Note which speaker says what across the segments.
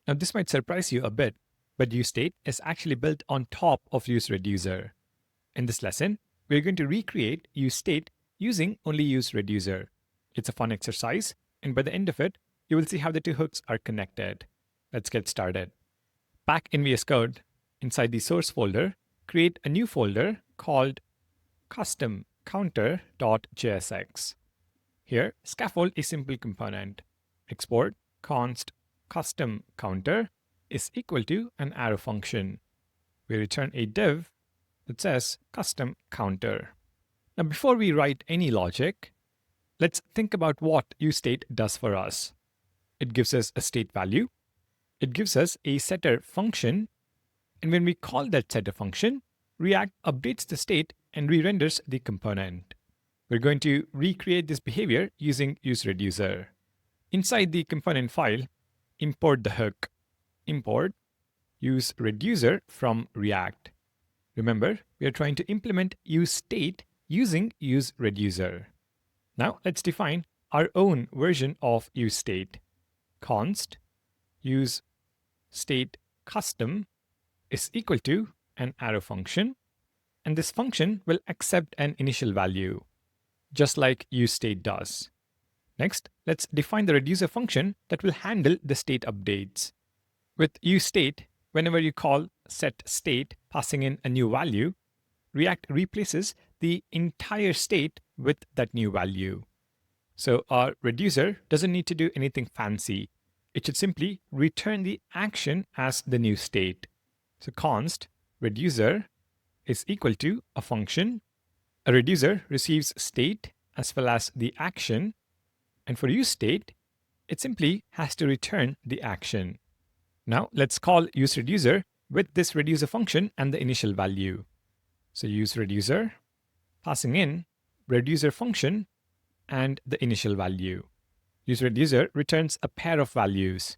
Speaker 1: Now, this might surprise you a bit, but useState is actually built on top of useReducer. In this lesson, we're going to recreate useState using only useReducer. It's a fun exercise, and by the end of it, you will see how the two hooks are connected. Let's get started. Back in VS Code, inside the source folder, create a new folder called custom counter.jsx. Here, scaffold is simple component. Export const custom counter is equal to an arrow function. We return a div that says custom counter. Now, before we write any logic, let's think about what useState does for us. It gives us a state value. It gives us a setter function. And when we call that setter function, React updates the state and re-renders the component. We're going to recreate this behavior using useReducer. Inside the component file, import the hook. Import useReducer from React. Remember, we are trying to implement useState using useReducer. Now let's define our own version of useState. Const useState custom is equal to an arrow function, and this function will accept an initial value, just like useState does. Next, let's define the reducer function that will handle the state updates. With useState, whenever you call setState passing in a new value, React replaces the entire state with that new value. So our reducer doesn't need to do anything fancy. It should simply return the action as the new state. So const reducer is equal to a function. A reducer receives state as well as the action. And for useState, it simply has to return the action. Now let's call useReducer with this reducer function and the initial value. So useReducer, passing in reducer function and the initial value. useReducer returns a pair of values.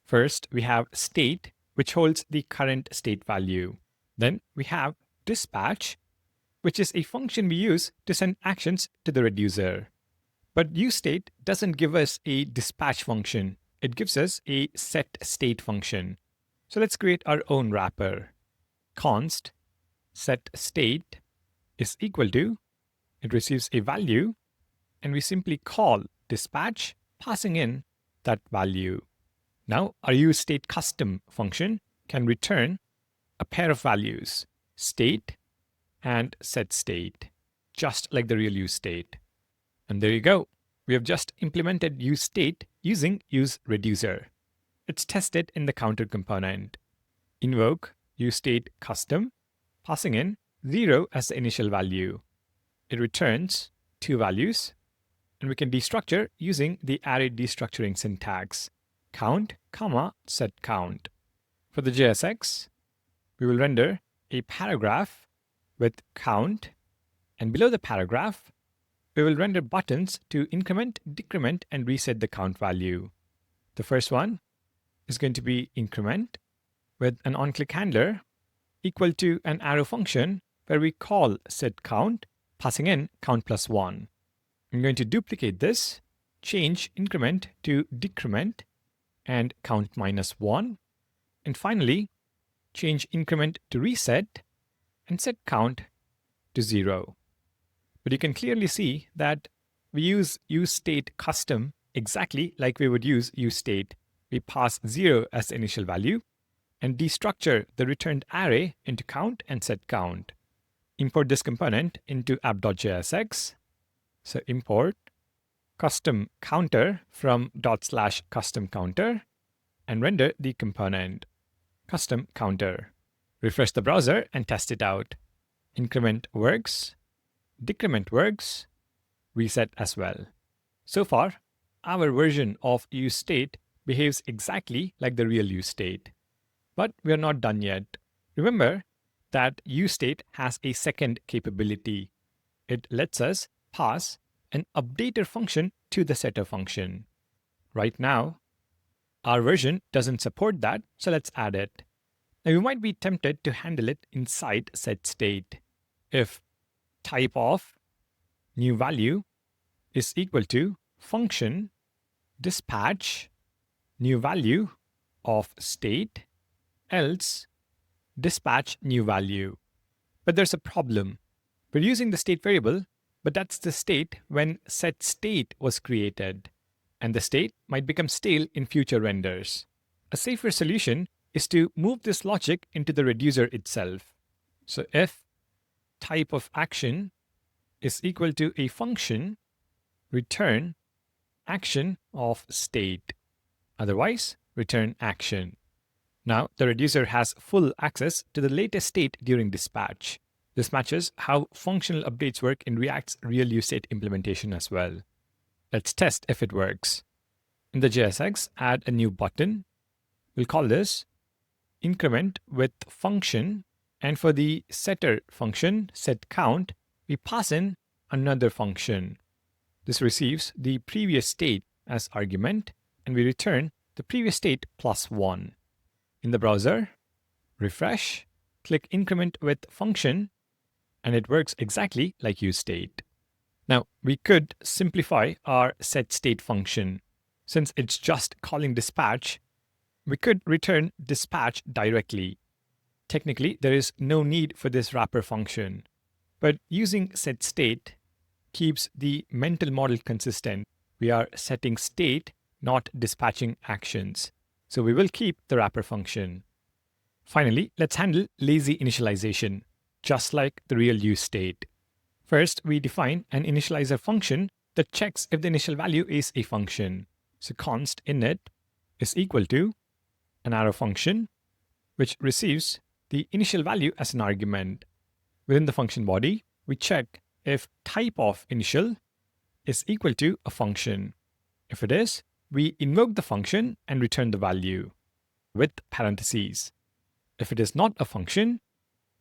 Speaker 1: First, we have state, which holds the current state value. Then we have dispatch, which is a function we use to send actions to the reducer. But useState doesn't give us a dispatch function. It gives us a setState function. So let's create our own wrapper. Const setState is equal to, it receives a value, and we simply call dispatch, passing in that value. Now our useState custom function can return a pair of values, state and setState, just like the real useState. And there you go. We have just implemented useState using useReducer. Let's test it in the counter component. Invoke useState custom, passing in 0 as the initial value. It returns 2 values, and we can destructure using the array destructuring syntax. Count, set count. For the JSX, we will render a paragraph with count, and below the paragraph, we will render buttons to increment, decrement, and reset the count value. The first one is going to be increment with an onClick handler equal to an arrow function where we call setCount, passing in count plus 1. I'm going to duplicate this, change increment to decrement, and count minus 1. And finally, change increment to reset and set count to 0. But you can clearly see that we use useState custom exactly like we would use useState. We pass 0 as the initial value and destructure the returned array into count and set count. Import this component into app.jsx. So import custom counter from /custom counter and render the component custom counter. Refresh the browser and test it out. Increment works, decrement works, reset as well. So far, our version of useState behaves exactly like the real useState. But we are not done yet. Remember that useState has a second capability. It lets us pass an updater function to the setter function. Right now, our version doesn't support that, so let's add it. Now you might be tempted to handle it inside setState. If type of new value is equal to function dispatch new value of state, else dispatch new value. But there's a problem. We're using the state variable, but that's the state when setState was created, and the state might become stale in future renders. A safer solution is to move this logic into the reducer itself. So if type of action is equal to a function, return action of state. Otherwise, return action. Now, the reducer has full access to the latest state during dispatch. This matches how functional updates work in React's real useState implementation as well. Let's test if it works. In the JSX, add a new button. We'll call this increment with function, and for the setter function, setCount, we pass in another function. This receives the previous state as argument, and we return the previous state plus 1. In the browser, refresh, click increment with function, and it works exactly like useState. Now, we could simplify our setState function. Since it's just calling dispatch, we could return dispatch directly. Technically, there is no need for this wrapper function, but using setState keeps the mental model consistent. We are setting state, not dispatching actions. So we will keep the wrapper function. Finally, let's handle lazy initialization, just like the real useState. First, we define an initializer function that checks if the initial value is a function. So const init is equal to an arrow function, which receives the initial value as an argument. Within the function body, we check if type of initial is equal to a function. If it is, we invoke the function and return the value with parentheses. If it is not a function,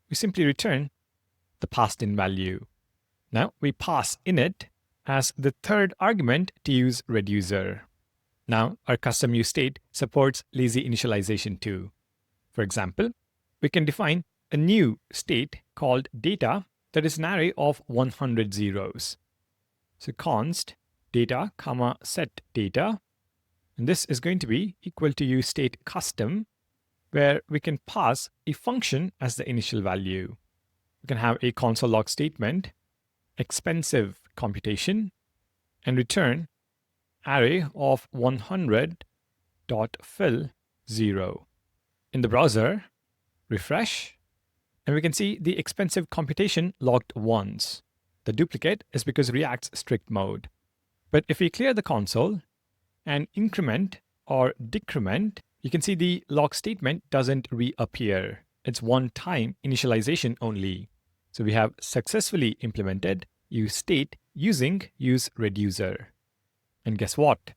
Speaker 1: we simply return the passed-in value. Now we pass init as the third argument to useReducer. Now our custom useState supports lazy initialization too. For example, we can define a new state called data that is an array of 100 zeros. So const data, set data, and this is going to be equal to useState custom, where we can pass a function as the initial value. We can have a console log statement, expensive computation, and return array of 100.fill 0. In the browser, refresh, and we can see the expensive computation logged once. The duplicate is because React's strict mode. But if we clear the console and increment or decrement, you can see the log statement doesn't reappear. It's one-time initialization only. So we have successfully implemented useState using useReducer. And guess what?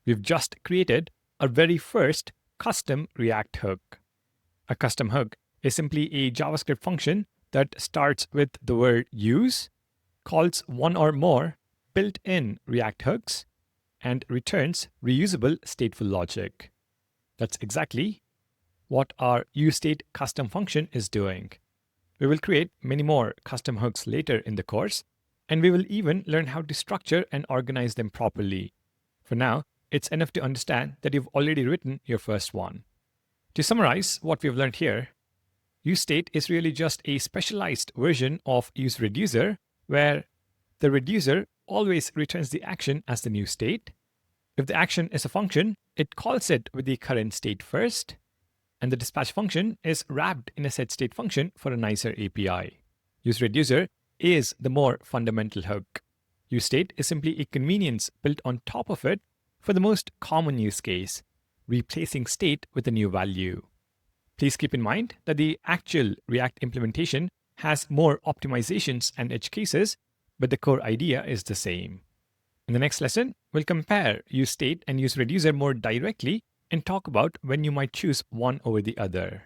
Speaker 1: We've just created our very first custom React hook. A custom hook is simply a JavaScript function that starts with the word use, calls one or more built-in React hooks, and returns reusable stateful logic. That's exactly what our useState custom function is doing. We will create many more custom hooks later in the course, and we will even learn how to structure and organize them properly. For now, it's enough to understand that you've already written your first one. To summarize what we've learned here, useState is really just a specialized version of useReducer, where the reducer always returns the action as the new state. If the action is a function, it calls it with the current state first, and the dispatch function is wrapped in a setState function for a nicer API. useReducer is the more fundamental hook. useState is simply a convenience built on top of it for the most common use case, replacing state with a new value. Please keep in mind that the actual React implementation has more optimizations and edge cases, but the core idea is the same. In the next lesson, we'll compare useState and useReducer more directly and talk about when you might choose one over the other.